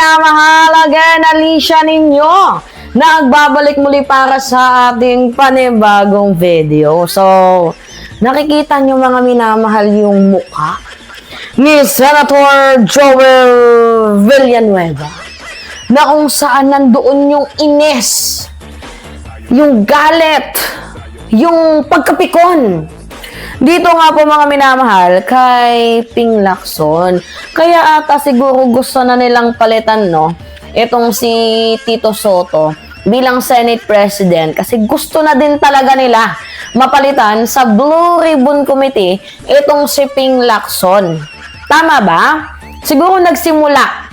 minamahal, again, Alicia ninyo. Nagbabalik muli para sa ating panibagong video. So, nakikita nyo mga minamahal yung mukha ni Senator Joel Villanueva na kung saan nandoon yung ines, yung galit, yung pagkapikon. Dito nga po mga minamahal kay Ping Lacson. Kaya ata siguro gusto na nilang palitan, no? Itong si Tito Soto bilang Senate President kasi gusto na din talaga nila mapalitan sa Blue Ribbon Committee itong si Ping Lacson. Tama ba? Siguro nagsimula,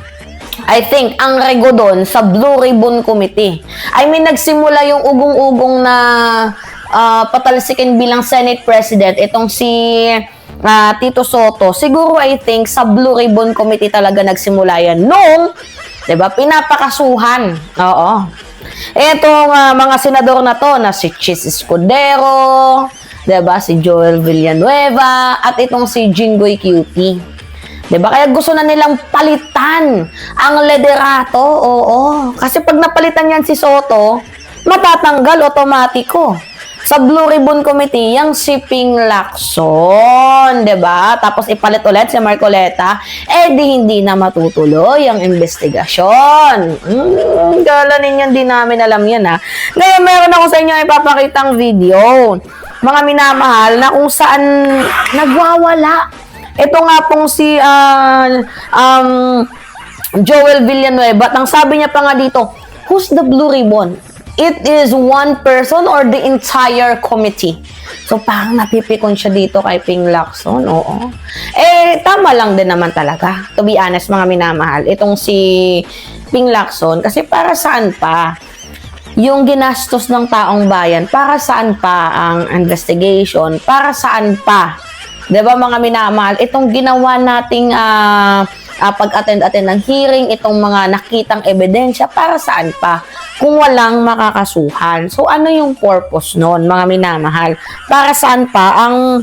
I think, ang rego doon sa Blue Ribbon Committee. I mean, nagsimula yung ugong-ugong na patalsikin bilang Senate President itong si Tito Soto. Siguro, I think, sa Blue Ribbon Committee talaga nagsimula yan. Nung, diba, pinapakasuhan. Oo. Itong mga senador na to, na si Chis Escudero, diba, si Joel Villanueva, at itong si Jinggoy QT. Diba? Kaya gusto na nilang palitan ang liderato. Oo. Kasi pag napalitan yan si Soto, matatanggal otomatiko sa Blue Ribbon Committee yung si Ping Lacson, 'di ba? Tapos ipalit ulit si Marcoleta, di hindi na matutuloy ang investigasyon. Gala ninyo, hindi namin alam 'yan ha. Ngayon meron ako sa inyo ipapakitang video, mga minamahal, na kung saan nagwawala. Ito nga pong si Joel Villanueva, at ang sabi niya pa nga dito, who's the Blue Ribbon? It is one person or the entire committee? So, parang napipikon siya dito kay Ping Lacson, oo. Tama lang din naman talaga, to be honest, mga minamahal, itong si Ping Lacson, kasi para saan pa yung ginastos ng taong bayan? Para saan pa ang investigation? Para saan pa? Diba mga minamahal, itong ginawa nating pag-attend ng hearing, itong mga nakitang ebidensya, para saan pa kung walang makakasuhan? So ano yung purpose nun, mga minamahal? Para saan pa ang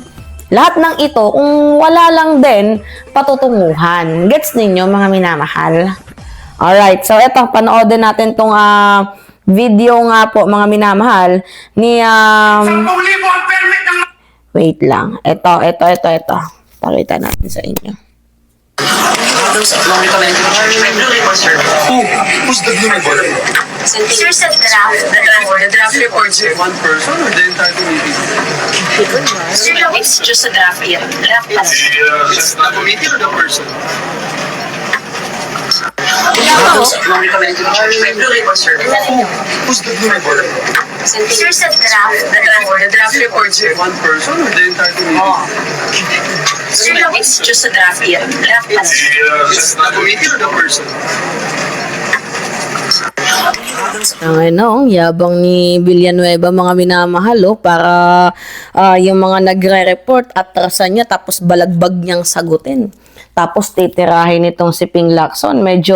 lahat ng ito kung wala lang din patutunguhan? Gets ninyo mga minamahal? Alright, so eto, panoodin natin tong video nga po mga minamahal ni wait lang. Ito. Pakita natin sa inyo. Who's the Blue Ribbon? Sir, sa the draft report, sir. One person or the entire committee? Sir, no, it's just a draft yet. Draft pa lang. Just the committee or the person? Who's the Blue Ribbon, sir? Who's the Blue Ribbon? Sir, sa the draft report, sir. One person or the entire committee? Sir, no, it's just a draft yet. Draft pa lang. Just the committee or the person? Ang yabang ni Villanueva mga minamahal, para yung mga nagre-report, atrasan niya, tapos balagbag niyang sagutin. Tapos titirahin itong si Ping Lacson. Medyo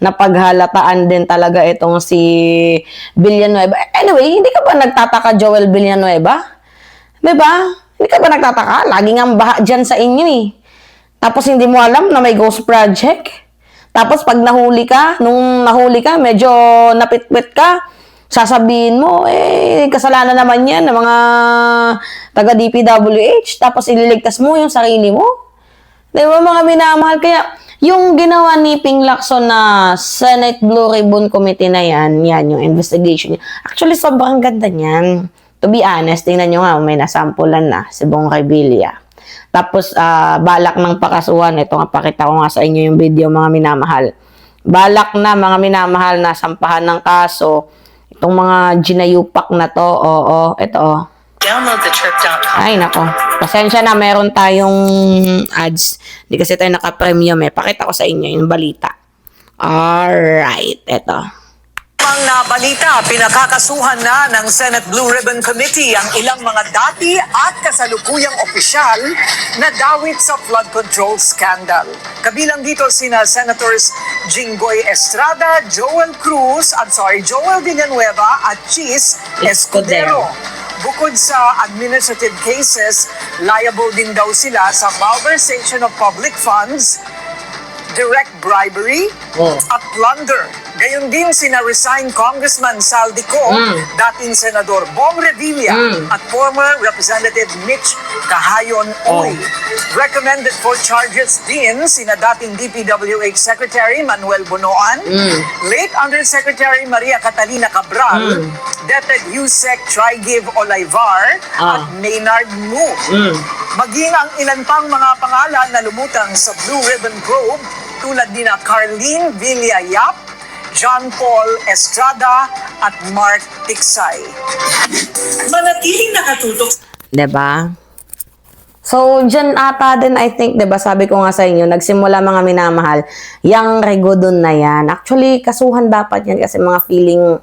napaghalataan din talaga itong si Villanueva. Anyway, hindi ka ba nagtataka, Joel Villanueva? Diba? Hindi ka ba nagtataka? Laging ang baha dyan sa inyo Tapos hindi mo alam na may ghost project. Tapos pag nahuli ka, nung nahuli ka, medyo napitpit ka, sasabihin mo, kasalanan naman yan ng mga taga DPWH. Tapos ililigtas mo yung sarili mo. Diba mga minamahal? Kaya yung ginawa ni Ping Lacson na Senate Blue Ribbon Committee na yan yung investigation niya. Actually, sobrang ganda niyan. To be honest, tingnan nyo nga, may nasampulan na si Bong Revilla. Tapos, balak ng pakasuhan. Ito nga, pakita ko nga sa inyo yung video, mga minamahal. Balak na, mga minamahal, na sampahan ng kaso. Itong mga ginayupak na to, ito, Download the trip.com. Ay, nako. Pasensya na, meron tayong ads. Hindi kasi tayo naka-premium Pakita ko sa inyo yung balita. Alright, ito. Ang nabalita, pinakakasuhan na ng Senate Blue Ribbon Committee ang ilang mga dati at kasalukuyang opisyal na dawit sa flood control scandal. Kabilang dito sina Senators Jinggoy Estrada, Joel Villanueva at Chis Escudero. Bukod sa administrative cases, liable din daw sila sa malversation of public funds, direct bribery Oh. at plunder. Gayon din sina resigned Congressman Saldico, dating Senador Bong Revilla, at former Representative Mitch Kahayon Uy. Recommended for charges din sina dating DPWH Secretary Manuel Bonoan, late Undersecretary Maria Catalina Cabral, Detect Yusek Trigiv Olivar, at Maynard Mu. Maging ang ilan pang mga pangalan na lumutang sa Blue Ribbon Probe tulad ni na Carlene Villayap, John Paul Estrada at Mark Tiksay. Manatiling nakatutok. Diba? So, dyan ata din, I think, diba, sabi ko nga sa inyo, nagsimula mga minamahal, yang regodon na yan. Actually, kasuhan dapat yan kasi mga feeling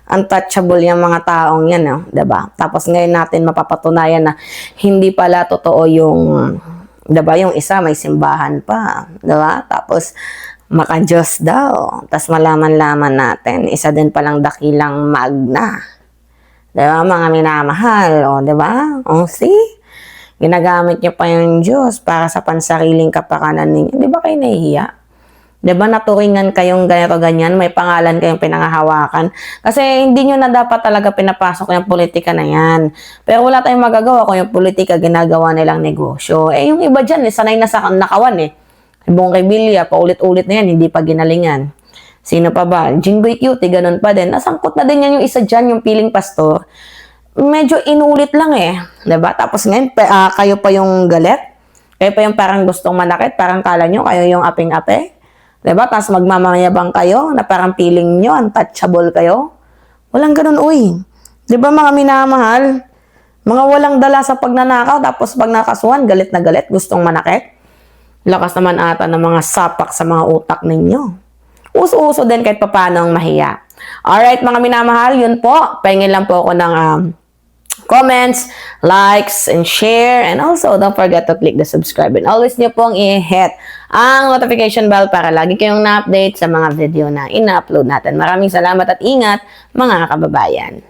untouchable yung mga taong yan, no? Diba? Tapos ngayon natin mapapatunayan na hindi pala totoo yung, diba, yung isa may simbahan pa, diba? Tapos, maka-Diyos daw. Tapos malaman-laman natin, isa din palang dakilang magna. Diba, mga minamahal, o, diba? O, see? Ginagamit niyo pa yung Diyos para sa pansariling kapakanan ninyo. Di ba kayo nahihiya? Di ba naturingan kayong ganito ganyan? May pangalan kayong pinangahawakan? Kasi hindi nyo na dapat talaga pinapasok yung politika na yan. Pero wala tayong magagawa kung yung politika ginagawa nilang negosyo. Eh yung iba dyan, sanay na sa nakawan eh. Bong Revilla, paulit-ulit na yan, hindi pa ginalingan. Sino pa ba? Jinggoy Cutie, ganun pa din. Nasangkot na din yan yung isa dyan, yung piling pastor. Medyo inulit lang eh. Diba? Tapos ngayon, kayo pa yung galit. Kayo pa yung parang gustong manakit. Parang kala nyo, kayo yung aping-ape. Diba? Tapos magmamayabang kayo na parang feeling nyo, untouchable kayo. Walang ganun, uy. Diba mga minamahal? Mga walang dala sa pagnanakaw. Tapos pag nakasuhan, galit na galit, gustong manakit. Lakas naman ata ng mga sapak sa mga utak ninyo. Uso-uso din kahit paano ang mahiya. Alright, mga minamahal, yun po. Pahingin lang po ako ng comments, likes, and share. And also, don't forget to click the subscribe. And always nyo pong i-hit ang notification bell para lagi kayong na-update sa mga video na ina-upload natin. Maraming salamat at ingat, mga kababayan.